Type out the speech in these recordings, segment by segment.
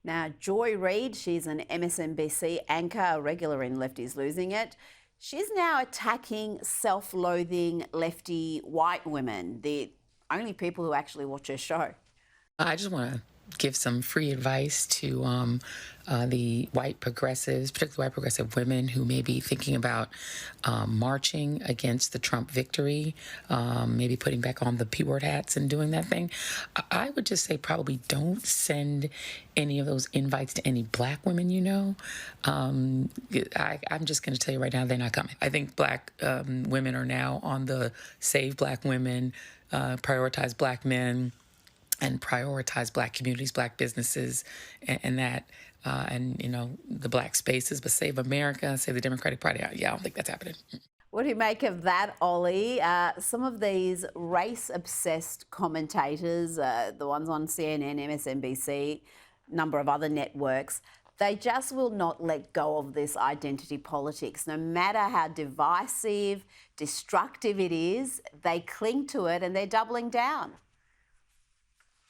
Now, Joy Reid, she's an MSNBC anchor, a regular in Lefties Losing It. She's now attacking self-loathing lefty white women, the only people who actually watch her show. I just want to give some free advice to the white progressives, particularly white progressive women who may be thinking about marching against the Trump victory, maybe putting back on the P-word hats and doing that thing. I would just say probably don't send any of those invites to any black women you know. I'm just going to tell you right now, they're not coming. I think black women are now on the Save Black Women, Prioritize Black Men, and prioritize black communities, black businesses, and the black spaces. But Save America, Save the Democratic Party. Yeah, I don't think that's happening. What do you make of that, Oli? Some of these race-obsessed commentators, the ones on CNN, MSNBC, number of other networks, they just will not let go of this identity politics. No matter how divisive, destructive it is, they cling to it and they're doubling down.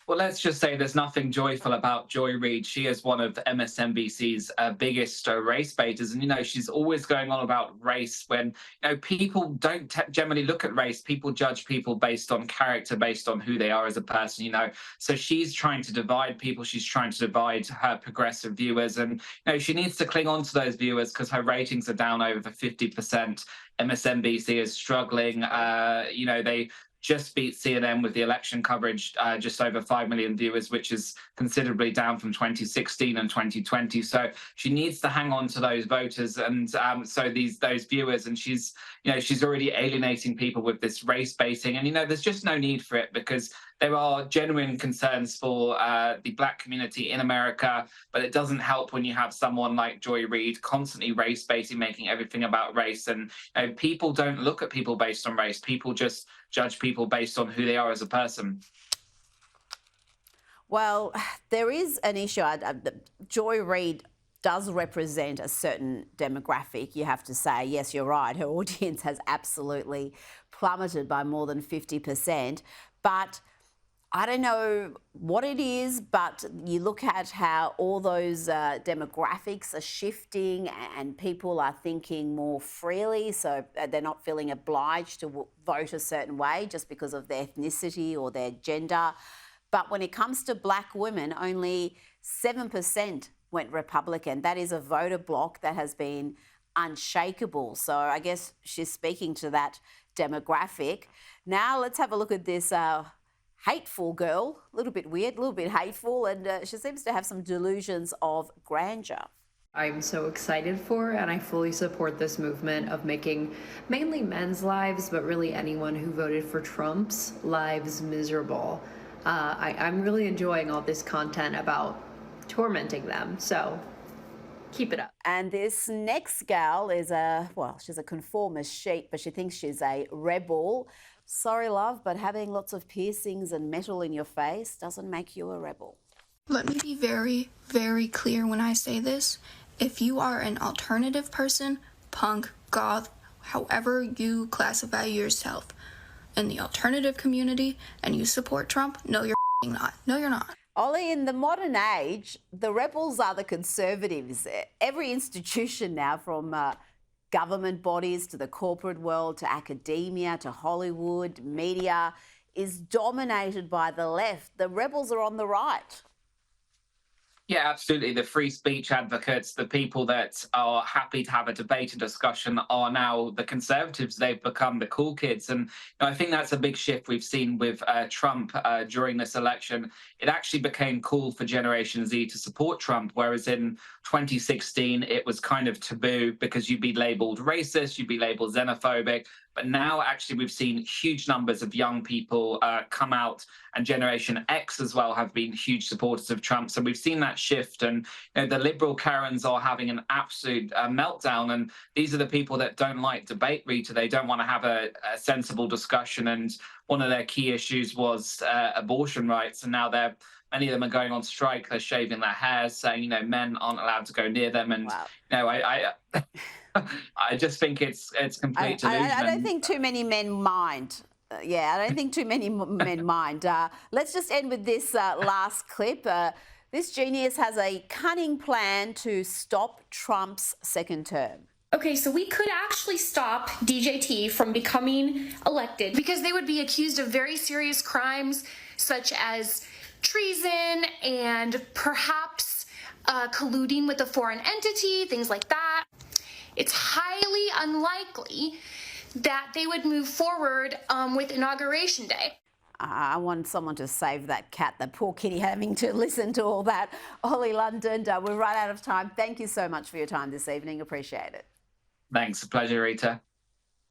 Well, let's just say there's nothing joyful about Joy Reid. She is one of MSNBC's biggest race baiters. And, she's always going on about race when, people don't generally look at race. People judge people based on character, based on who they are as a person, So she's trying to divide people. She's trying to divide her progressive viewers. And, she needs to cling on to those viewers because her ratings are down over 50%. MSNBC is struggling. They just beat CNN with the election coverage, just over 5 million viewers, which is considerably down from 2016 and 2020. So she needs to hang on to those voters and those viewers. And she's already alienating people with this race baiting. And, there's just no need for it because there are genuine concerns for the black community in America, but it doesn't help when you have someone like Joy Reid constantly race baiting, making everything about race. And people don't look at people based on race. People just judge people based on who they are as a person. Well, there is an issue. Joy Reid does represent a certain demographic, you have to say. Yes, you're right. Her audience has absolutely plummeted by more than 50%. But I don't know what it is, but you look at how all those demographics are shifting and people are thinking more freely, so they're not feeling obliged to vote a certain way just because of their ethnicity or their gender. But when it comes to black women, only 7% went Republican. That is a voter bloc that has been unshakable. So I guess she's speaking to that demographic. Now let's have a look at this hateful girl, a little bit weird, a little bit hateful, and she seems to have some delusions of grandeur. I'm so excited for and I fully support this movement of making mainly men's lives, but really anyone who voted for Trump's lives miserable. I'm really enjoying all this content about tormenting them, so keep it up. And this next gal is she's a conformist sheep, but she thinks she's a rebel. Sorry, love, but having lots of piercings and metal in your face doesn't make you a rebel. Let me be very, very clear when I say this. If you are an alternative person, punk, goth, however you classify yourself in the alternative community, and you support Trump, no, you're not. No, you're not. Oli, in the modern age, the rebels are the conservatives. Every institution now, from government bodies to the corporate world to academia to Hollywood, media, is dominated by the left. The rebels are on the right. Yeah, absolutely. The free speech advocates, the people that are happy to have a debate and discussion are now the conservatives. They've become the cool kids. And I think that's a big shift we've seen with Trump during this election. It actually became cool for Generation Z to support Trump, whereas in 2016, it was kind of taboo because you'd be labeled racist, you'd be labeled xenophobic. But now, actually, we've seen huge numbers of young people come out, and Generation X as well have been huge supporters of Trump. So we've seen that shift, and the liberal Karens are having an absolute meltdown. And these are the people that don't like debate, Rita. They don't want to have a sensible discussion. And one of their key issues was abortion rights. And now many of them are going on strike. They're shaving their hair, saying, men aren't allowed to go near them. And, wow. I just think it's complete delusion. I don't think too many men mind. I don't think too many men mind. Let's just end with this last clip. This genius has a cunning plan to stop Trump's second term. Okay, so we could actually stop DJT from becoming elected because they would be accused of very serious crimes such as treason and perhaps colluding with a foreign entity, things like that. It's highly unlikely that they would move forward with Inauguration Day. I want someone to save that cat, that poor kitty having to listen to all that. Oli London, we're right out of time. Thank you so much for your time this evening. Appreciate it. Thanks. A pleasure, Rita.